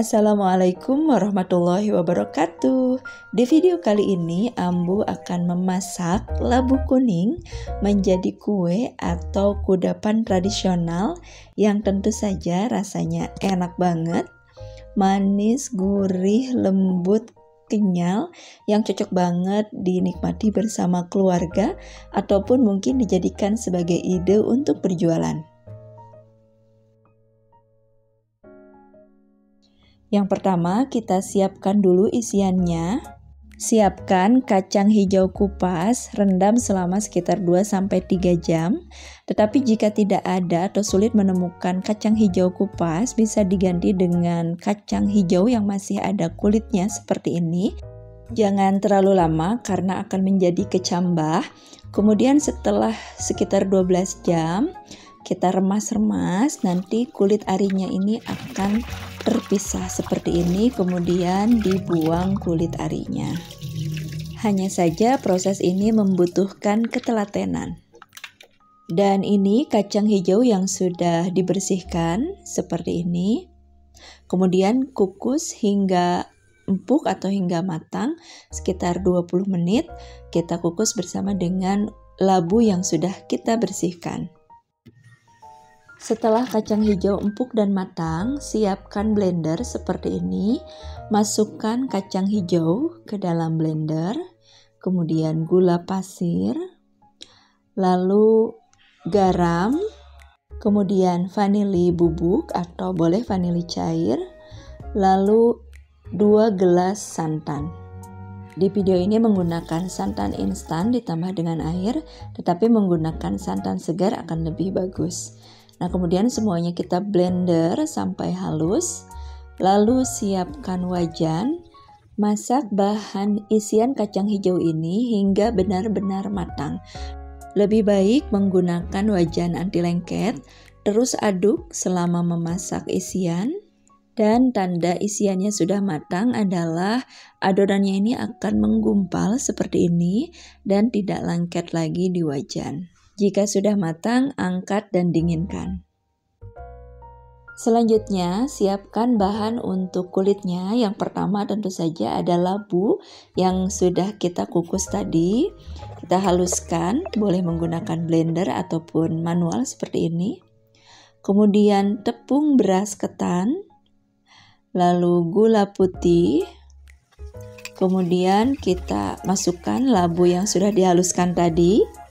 Assalamualaikum warahmatullahi wabarakatuh. Di video kali ini Ambu akan memasak labu kuning menjadi kue atau kudapan tradisional yang tentu saja rasanya enak banget, manis, gurih, lembut, kenyal, yang cocok banget dinikmati bersama keluarga ataupun mungkin dijadikan sebagai ide untuk berjualan. Yang pertama, kita siapkan dulu isiannya. Siapkan kacang hijau kupas, rendam selama sekitar 2-3 jam. Tetapi jika tidak ada atau sulit menemukan kacang hijau kupas, bisa diganti dengan kacang hijau yang masih ada kulitnya seperti ini. Jangan terlalu lama karena akan menjadi kecambah. Kemudian setelah sekitar 12 jam, kita remas-remas, nanti kulit arinya ini akan terpisah seperti ini, kemudian dibuang kulit arinya. Hanya saja proses ini membutuhkan ketelatenan. Dan ini kacang hijau yang sudah dibersihkan seperti ini. Kemudian kukus hingga empuk atau hingga matang sekitar 20 menit. Kita kukus bersama dengan labu yang sudah kita bersihkan. Setelah kacang hijau empuk dan matang, siapkan blender seperti ini. Masukkan kacang hijau ke dalam blender, kemudian gula pasir, lalu garam, kemudian vanili bubuk atau boleh vanili cair, lalu 2 gelas santan. Di video ini menggunakan santan instan ditambah dengan air, tetapi menggunakan santan segar akan lebih bagus. Nah, kemudian semuanya kita blender sampai halus. Lalu siapkan wajan. Masak bahan isian kacang hijau ini hingga benar-benar matang. Lebih baik menggunakan wajan anti lengket. Terus aduk selama memasak isian. Dan tanda isiannya sudah matang adalah adonannya ini akan menggumpal seperti ini dan tidak lengket lagi di wajan. Jika sudah matang, angkat dan dinginkan. Selanjutnya, siapkan bahan untuk kulitnya. Yang pertama tentu saja ada labu yang sudah kita kukus tadi. Kita haluskan, boleh menggunakan blender ataupun manual seperti ini. Kemudian tepung beras ketan, lalu gula putih. Kemudian kita masukkan labu yang sudah dihaluskan tadi.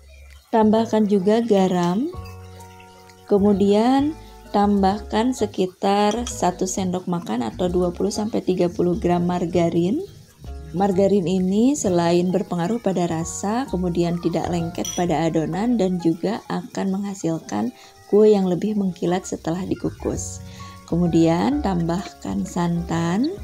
Tambahkan juga garam, kemudian tambahkan sekitar 1 sendok makan atau 20-30 gram margarin. Margarin ini selain berpengaruh pada rasa, kemudian tidak lengket pada adonan dan juga akan menghasilkan kue yang lebih mengkilat setelah dikukus. Kemudian tambahkan santan.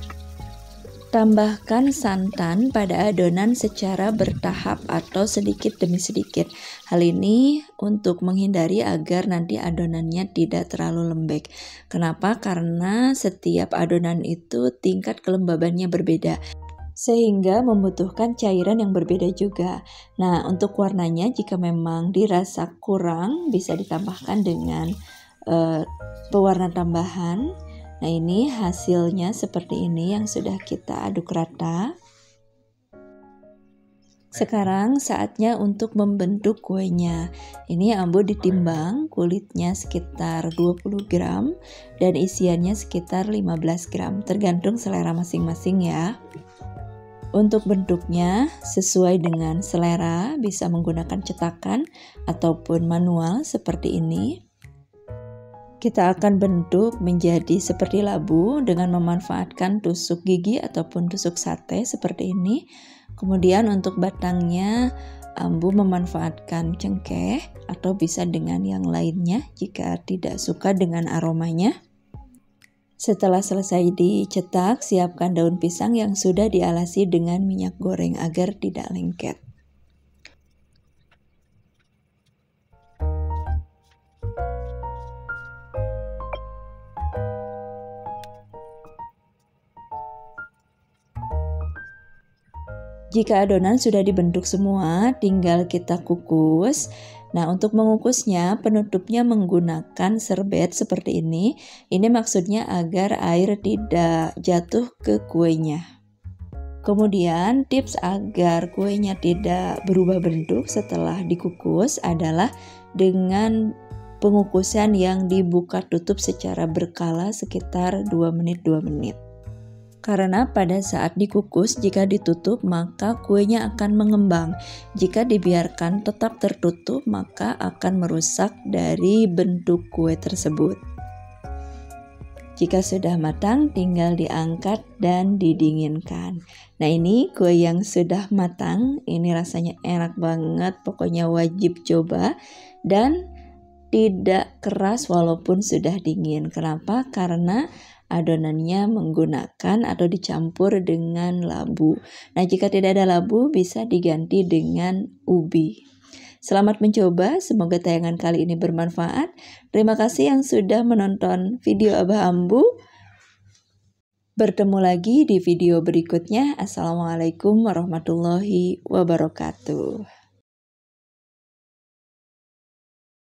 Tambahkan santan pada adonan secara bertahap atau sedikit demi sedikit. Hal ini untuk menghindari agar nanti adonannya tidak terlalu lembek. Kenapa? Karena setiap adonan itu tingkat kelembabannya berbeda, sehingga membutuhkan cairan yang berbeda juga. Nah, untuk warnanya jika memang dirasa kurang, bisa ditambahkan dengan pewarna tambahan. Nah, ini hasilnya seperti ini yang sudah kita aduk rata. Sekarang saatnya untuk membentuk kuenya. Ini Ambu ditimbang, kulitnya sekitar 20 gram dan isiannya sekitar 15 gram, tergantung selera masing-masing ya. Untuk bentuknya sesuai dengan selera, bisa menggunakan cetakan ataupun manual seperti ini. Kita akan bentuk menjadi seperti labu dengan memanfaatkan tusuk gigi ataupun tusuk sate seperti ini. Kemudian untuk batangnya Ambu memanfaatkan cengkeh atau bisa dengan yang lainnya jika tidak suka dengan aromanya. Setelah selesai dicetak, siapkan daun pisang yang sudah dialasi dengan minyak goreng agar tidak lengket. Jika adonan sudah dibentuk semua, tinggal kita kukus Nah, untuk mengukusnya, penutupnya menggunakan serbet seperti ini. Ini maksudnya agar air tidak jatuh ke kuenya. Kemudian, tips agar kuenya tidak berubah bentuk setelah dikukus adalah dengan pengukusan yang dibuka tutup secara berkala sekitar 2 menit. Karena pada saat dikukus, jika ditutup maka kuenya akan mengembang. Jika dibiarkan tetap tertutup, maka akan merusak dari bentuk kue tersebut. Jika sudah matang, tinggal diangkat dan didinginkan. Nah, ini kue yang sudah matang, ini rasanya enak banget, pokoknya wajib coba dan tidak keras walaupun sudah dingin. Kenapa? Karena adonannya menggunakan atau dicampur dengan labu. Nah, jika tidak ada labu bisa diganti dengan ubi. Selamat mencoba, semoga tayangan kali ini bermanfaat. Terima kasih yang sudah menonton video Abah Ambu. Bertemu lagi di video berikutnya. Assalamualaikum warahmatullahi wabarakatuh.